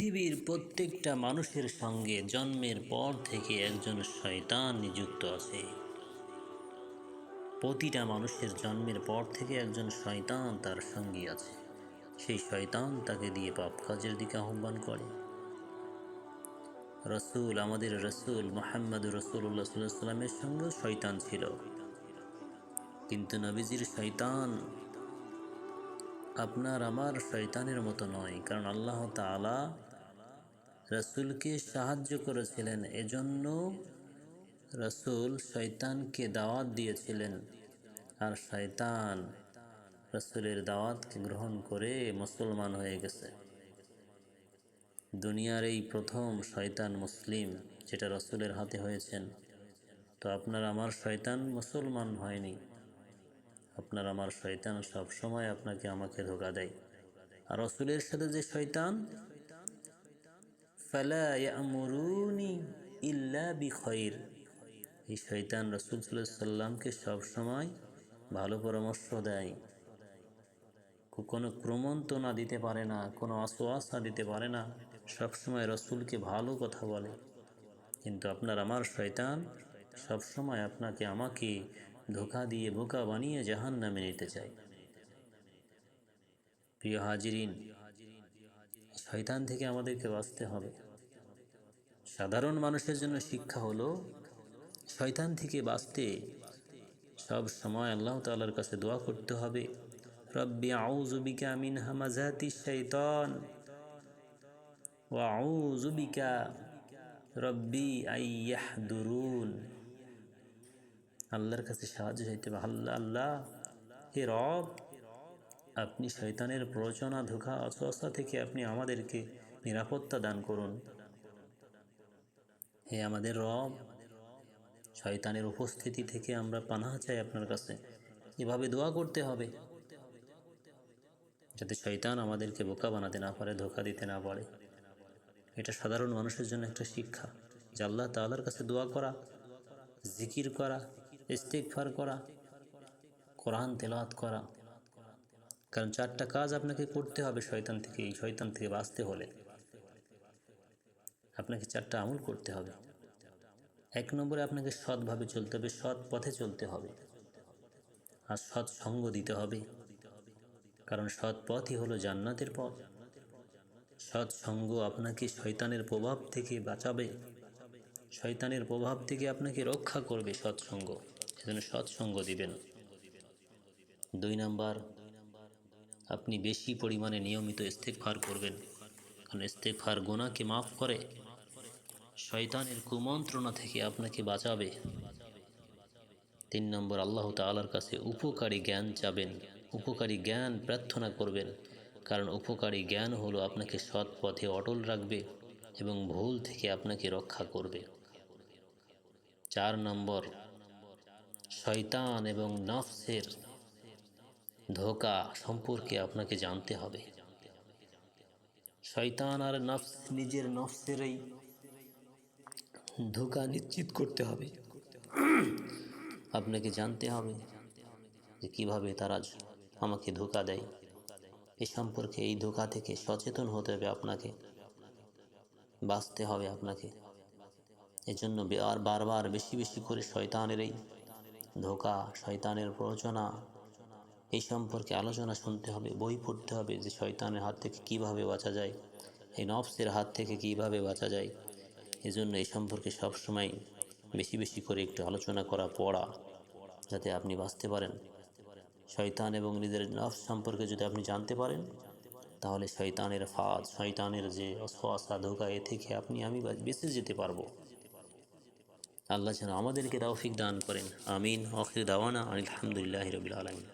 পৃথিবীর প্রত্যেকটা মানুষের সঙ্গে জন্মের পর থেকে একজন শয়তান নিযুক্ত আছে। প্রতিটা মানুষের জন্মের পর থেকে একজন শয়তান তার সঙ্গী আছে। সেই শয়তান তাকে দিয়ে পাপ কাজের দিকে আহ্বান করে। আমাদের রসুল মুহাম্মদুর রাসূলুল্লাহ সাল্লাল্লাহু আলাইহি ওয়াসাল্লামের সঙ্গেও শয়তান ছিল, কিন্তু নবীজির শয়তান আপনার আমার শয়তানের মতো নয়। কারণ আল্লাহ তাআলা রসুলকে সাহায্য করেছিলেন, এজন্য রসুল শয়তানকে দাওয়াত দিয়েছিলেন, আর শয়তান রসুলের দাওয়াতকে গ্রহণ করে মুসলমান হয়ে গেছে। দুনিয়ার এই প্রথম শয়তান মুসলিম, যেটা রসুলের হাতে হয়েছেন। তো আপনার আমার শয়তান মুসলমান হয়নি, আপনার আমার শয়তান সব সময় আপনাকে আমাকে ধোঁকা দেয়। আর রসুলের সাথে যে শয়তান, ফালা ইয়ামুরুনি ইল্লা বিখাইর, এই শয়তান রাসূল সাল্লাল্লাহু আলাইহি সাল্লামকে সব সময় ভালো পরামর্শ দেয়, কোনো ক্রমন্তনা দিতে পারে না, কোনো আশোয়াশা দিতে পারে না, সবসময় রসুলকে ভালো কথা বলে। কিন্তু আপনার আমার শয়তান সবসময় আপনাকে আমাকে ধোঁকা দিয়ে বোকা বানিয়ে জাহান্নামে নিতে চায়। প্রিয় হাজিরিন, শয়তান থেকে আমাদেরকে বাঁচতে হবে। সাধারণ মানুষের জন্য শিক্ষা হলো, শয়তান থেকে বাঁচতে সব সময় আল্লাহ তাআলার কাছে দোয়া করতে হবে, রব্বি আউযু বিকা মিন হামাযাতিশ শাইতান ওয়া আউযু বিকা রব্বি আইয়াহদুরুন। আল্লাহর কাছে সাহায্য চাইতে হবে। আল্লাহ, হে রব, আপনি শয়তানের প্ররোচনা, ধোঁকা, অসওয়াসা থেকে আপনি আমাদেরকে নিরাপত্তা দান করুন। হে আমাদের রব, শয়তানের উপস্থিতি থেকে আমরা পানাহ চাই আপনার কাছে। এভাবে দোয়া করতে হবে, যাতে শয়তান আমাদেরকে বোকা বানাতে না পারে, ধোঁকা দিতে না পারে। এটা সাধারণ মানুষের জন্য একটা শিক্ষা, যে আল্লাহ তাআলার কাছে দোয়া করা, জিকির করা, ইস্তিগফার করা, কোরআন তেলাওয়াত করা। কারণ 4টা কাজ আপনাকে করতে হবে শয়তান থেকে, এই শয়তান থেকে বাঁচতে হলে আপনাকে 4টা আমল করতে হবে। 1 নম্বরে আপনাকে সৎভাবে চলতে হবে, সৎ পথে চলতে হবে, আর সৎ সঙ্গ দিতে হবে। কারণ সৎ পথই হলো জান্নাতের পথ। সৎ সঙ্গ আপনাকে শয়তানের প্রভাব থেকে বাঁচাবে, শয়তানের প্রভাব থেকে আপনাকে রক্ষা করবে সৎসঙ্গ। এজন্য সৎসঙ্গ দিবেন। 2 নাম্বার, আপনি বেশি পরিমাণে নিয়মিত ইস্তিগফার করবেন, কারণ ইস্তিগফার গুনাহকে মাফ করে, শয়তানের কুমন্ত্রণা থেকে আপনাকে বাঁচাবে। 3 নম্বর, আল্লাহ তাআলার কাছে উপকারী জ্ঞান চাবেন, উপকারী জ্ঞান প্রার্থনা করবেন, কারণ উপকারী জ্ঞান হলো আপনাকে সৎ পথে অটল রাখবে এবং ভুল থেকে আপনাকে রক্ষা করবে। 4 নম্বর, শয়তান এবং নফসের ধোঁকা সম্পর্কে আপনাকে জানতে হবে। শয়তান আর নফস, নিজের নফসেরই ধোঁকা নিশ্চিত করতে হবে। আপনাকে জানতে হবে যে কিভাবে তারা আমাকে ধোঁকা দেয়, এ সম্পর্কে, এই ধোঁকা থেকে সচেতন হতে হবে, আপনাকে বাঁচতে হবে আপনাকে। এজন্য বারবার বেশি বেশি করে শয়তানের এই ধোঁকা, শয়তানের প্ররোচনা, এই সম্পর্কে আলোচনা শুনতে হবে, বই পড়তে হবে, যে শয়তানের হাত থেকে কিভাবে বাঁচা যায়, এই নফসের হাত থেকে কিভাবে বাঁচা যায়। এজন্য এই সম্পর্কে সবসময় বেশি বেশি করে একটু আলোচনা করা, পড়া, যাতে আপনি বাঁচতে পারেন। শয়তান এবং নিজের নফস সম্পর্কে যদি আপনি জানতে পারেন, তাহলে শয়তানের ফাঁদ, শয়তানের যে অসওয়াসা, ধোঁকা, এ থেকে আমি বেঁচে যেতে পারবো। আল্লাহ যেন আমাদেরকে তৌফিক দান করেন। আমিন। আখির দাওয়ানা আলহামদুলিল্লাহি রাব্বিল আলামিন।